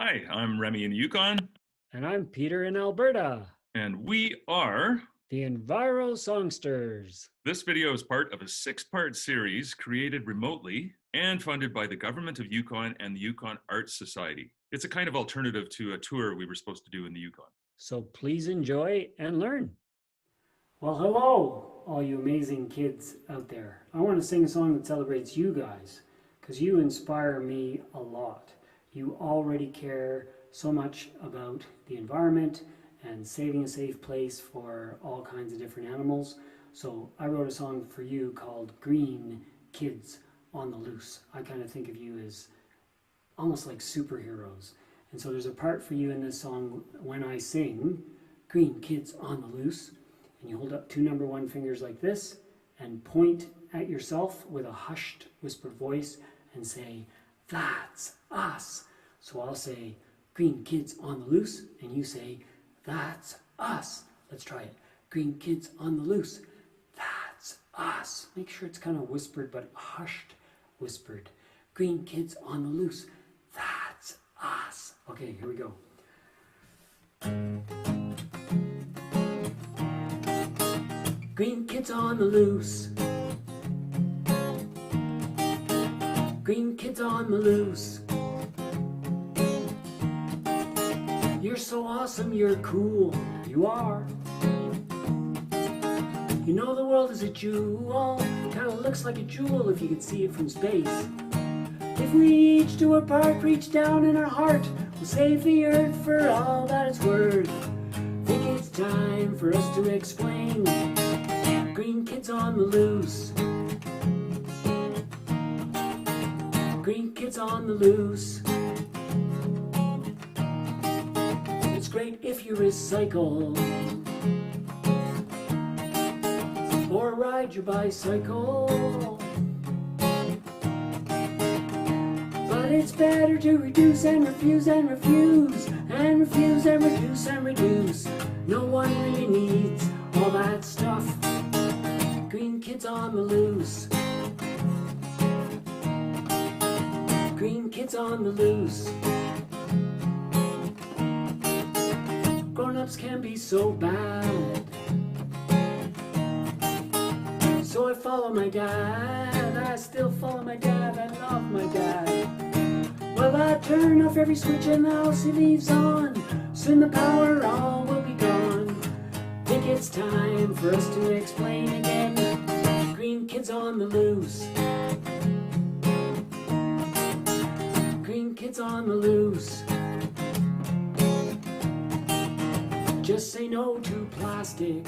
Hi, I'm Remy in Yukon, And I'm Peter in Alberta, and we are. the EnviroSongsters. This video is part of a six-part series created remotely and funded by the Government of Yukon and the Yukon Arts Society. It's a kind of alternative to a tour we were supposed to do in the Yukon. So please enjoy and learn. Well, hello, all you amazing kids out there. I want to sing a song that celebrates you guys because you inspire me a lot. You already care so much about the environment and saving a safe place for all kinds of different animals. So I wrote a song for you called Green Kids on the Loose. I kind of think of you as almost like superheroes. And so there's a part for you in this song when I sing Green Kids on the Loose, and you hold up two number one fingers like this and point at yourself with a hushed, whispered voice and say, "That's us." So I'll say, "Green Kids on the Loose," and you say, "That's us." Let's try it. Green Kids on the Loose. That's us. Make sure it's kind of whispered, but hushed, whispered. Green Kids on the Loose. That's us. Okay, here we go. Green kids on the loose. Green kids on the loose. You're so awesome, you're cool, you are. You know the world is a jewel, kinda looks like a jewel if you could see it from space. If we each do our part, reach down in our heart, we'll save the earth for all that it's worth. Think it's time for us to explain. Green kids on the loose. Green kids on the loose. It's great if you recycle or ride your bicycle. But it's better to reduce and refuse and refuse and refuse and reduce and reduce. No one really needs all that stuff. Green kids on the loose. Green kids on the loose. Grown-ups can be so bad. So I follow my dad. I still follow my dad. I love my dad. Well, I turn off every switch in the house he leaves on. Soon the power all will be gone. Think it's time for us to explain again. Green kids on the loose. Green kids on the loose. Just say no to plastic.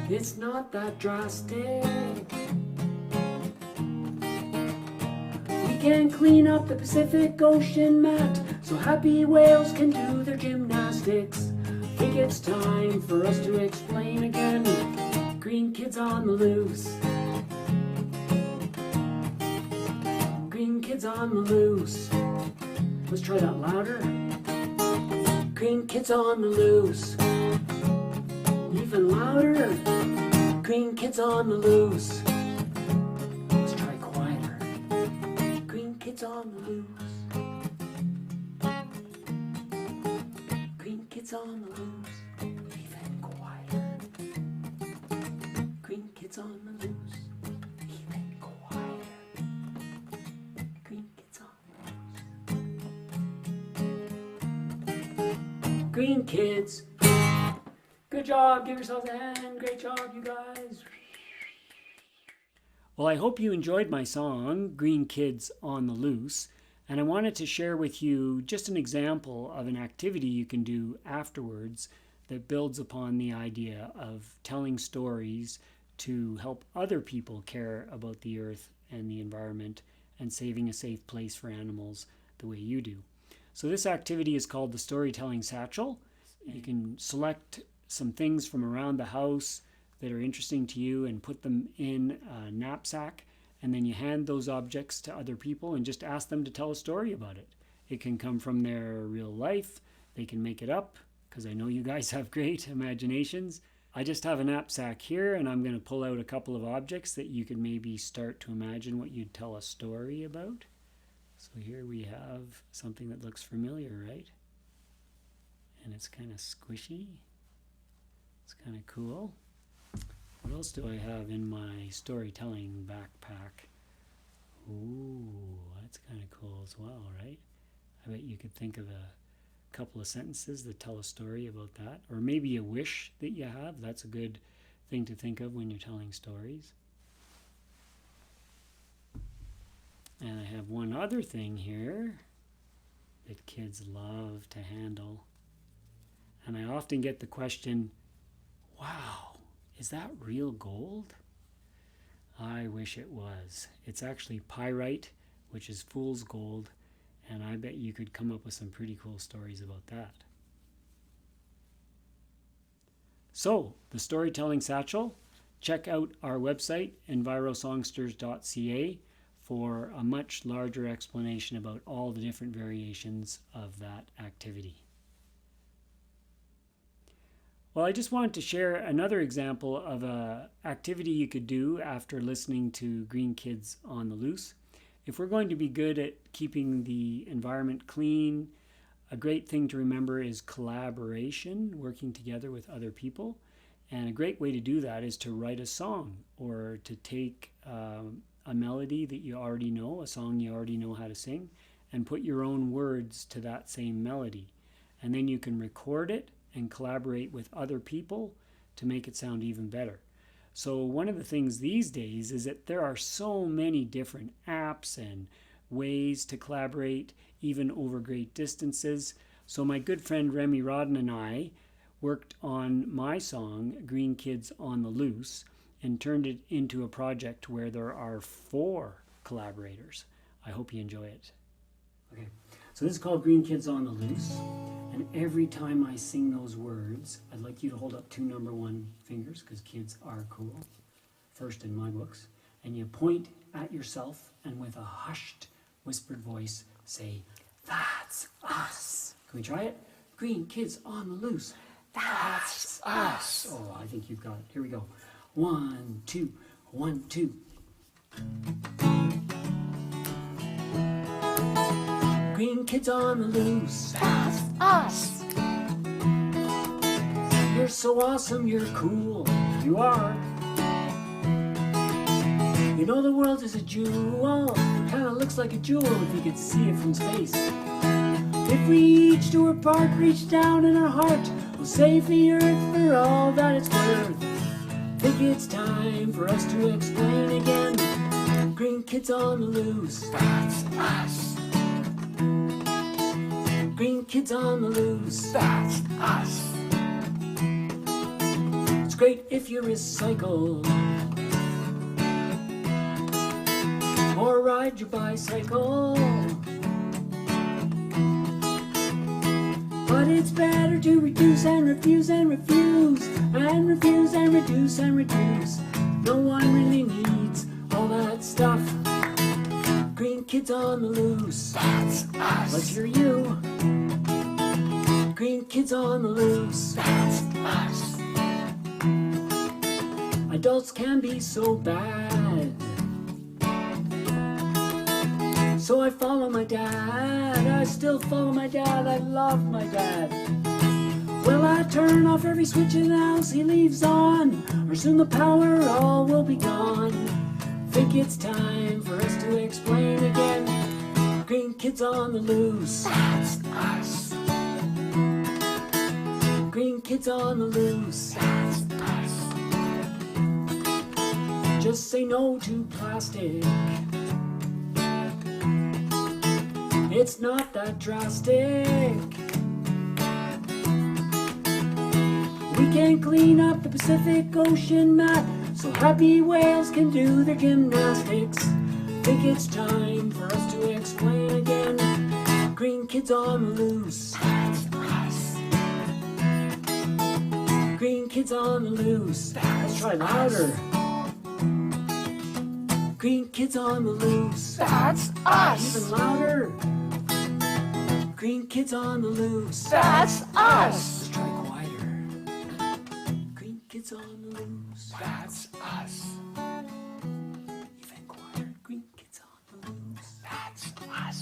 It's not that drastic. We can clean up the Pacific Ocean mat so happy whales can do their gymnastics. Think it's time for us to explain again. Green kids on the loose. Green kids on the loose. Let's try that louder. Green kids on the loose. Even louder. Green kids on the loose. Let's try quieter. Green kids on the loose. Green kids on the loose. Even quieter. Green kids on the loose. Even quieter. Green kids on the loose. Green kids. Good job, give yourselves a hand. Great job, you guys. Well, I hope you enjoyed my song, Green Kids on the Loose, and I wanted to share with you just an example of an activity you can do afterwards that builds upon the idea of telling stories to help other people care about the earth and the environment and saving a safe place for animals the way you do. So this activity is called the Storytelling Satchel. You can select some things from around the house that are interesting to you and put them in a knapsack, and then you hand those objects to other people and just ask them to tell a story about it. It can come from their real life. They can make it up, because I know you guys have great imaginations. I just have a knapsack here, and I'm going to pull out a couple of objects that you can maybe start to imagine what you'd tell a story about. So here we have something that looks familiar, right? And it's kind of squishy. It's kind of cool. What else do I have in my storytelling backpack? Ooh, that's kind of cool as well, right? I bet you could think of a couple of sentences that tell a story about that. Or maybe a wish that you have. That's a good thing to think of when you're telling stories. And I have one other thing here that kids love to handle. And I often get the question, wow, is that real gold? I wish it was. It's actually pyrite, which is fool's gold, and I bet you could come up with some pretty cool stories about that. So, the Storytelling Satchel, check out our website, EnviroSongsters.ca, for a much larger explanation about all the different variations of that activity. Well, I just wanted to share another example of an activity you could do after listening to Green Kids on the Loose. If we're going to be good at keeping the environment clean, a great thing to remember is collaboration, working together with other people. And a great way to do that is to write a song or to take a melody that you already know, a song you already know how to sing, and put your own words to that same melody. And then you can record it and collaborate with other people to make it sound even better. So one of the things these days is that there are so many different apps and ways to collaborate, even over great distances. So my good friend Remy Rodden and I worked on my song, Green Kids on the Loose, and turned it into a project where there are 4 collaborators. I hope you enjoy it. Okay, so this is called Green Kids on the Loose. And every time I sing those words, I'd like you to hold up 2 number 1 fingers, because kids are cool, first in my books. And you point at yourself and with a hushed, whispered voice say, "That's us." Can we try it? Green Kids on the Loose. That's us. Oh, I think you've got it. Here we go. 1, 2, 1, 2. Green Kids on the Loose. That's us. You're so awesome, you're cool, you are. You know the world is a jewel, it kinda looks like a jewel if you could see it from space. If we each do our part, reach down in our heart, we'll save the earth for all that it's worth. Think it's time for us to explain again. Green Kids on the Loose. That's us. Green Kids on the Loose. That's us. It's great if you recycle or ride your bicycle, but it's better to reduce and refuse and refuse and refuse and reduce and reduce. No one really needs all that stuff. Green Kids on the Loose. That's us. Let's hear you. Green Kids on the Loose. That's us. Adults can be so bad, so I follow my dad. I still follow my dad. I love my dad. Well, I turn off every switch in the house he leaves on, or soon the power all will be gone. Think it's time for us to explain again. Green Kids on the Loose. That's us. Green Kids on the Loose. That's us. Just say no to plastic. It's not that drastic. We can clean up the Pacific Ocean map so happy whales can do their gymnastics. Think it's time for us to explain again. Green Kids on the Loose. That's us. Green Kids on the Loose. Let's try That's louder. us. Green Kids on the Loose. That's us. Even louder. Green Kids on the Loose. That's us. Let's try quieter. Green Kids on the Loose. That's us. Even quieter. Green Kids on the Loose. That's us.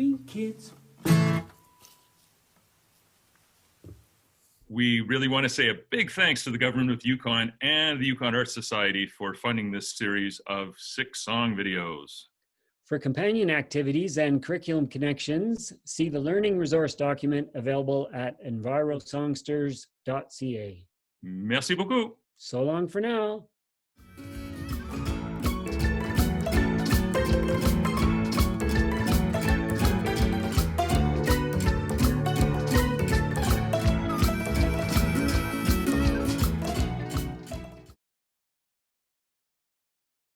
between kids. We really want to say a big thanks to the government of Yukon and the Yukon Arts Society for funding this series of 6 song videos. For companion activities and curriculum connections, see the learning resource document available at EnviroSongsters.ca. Merci beaucoup. So long for now.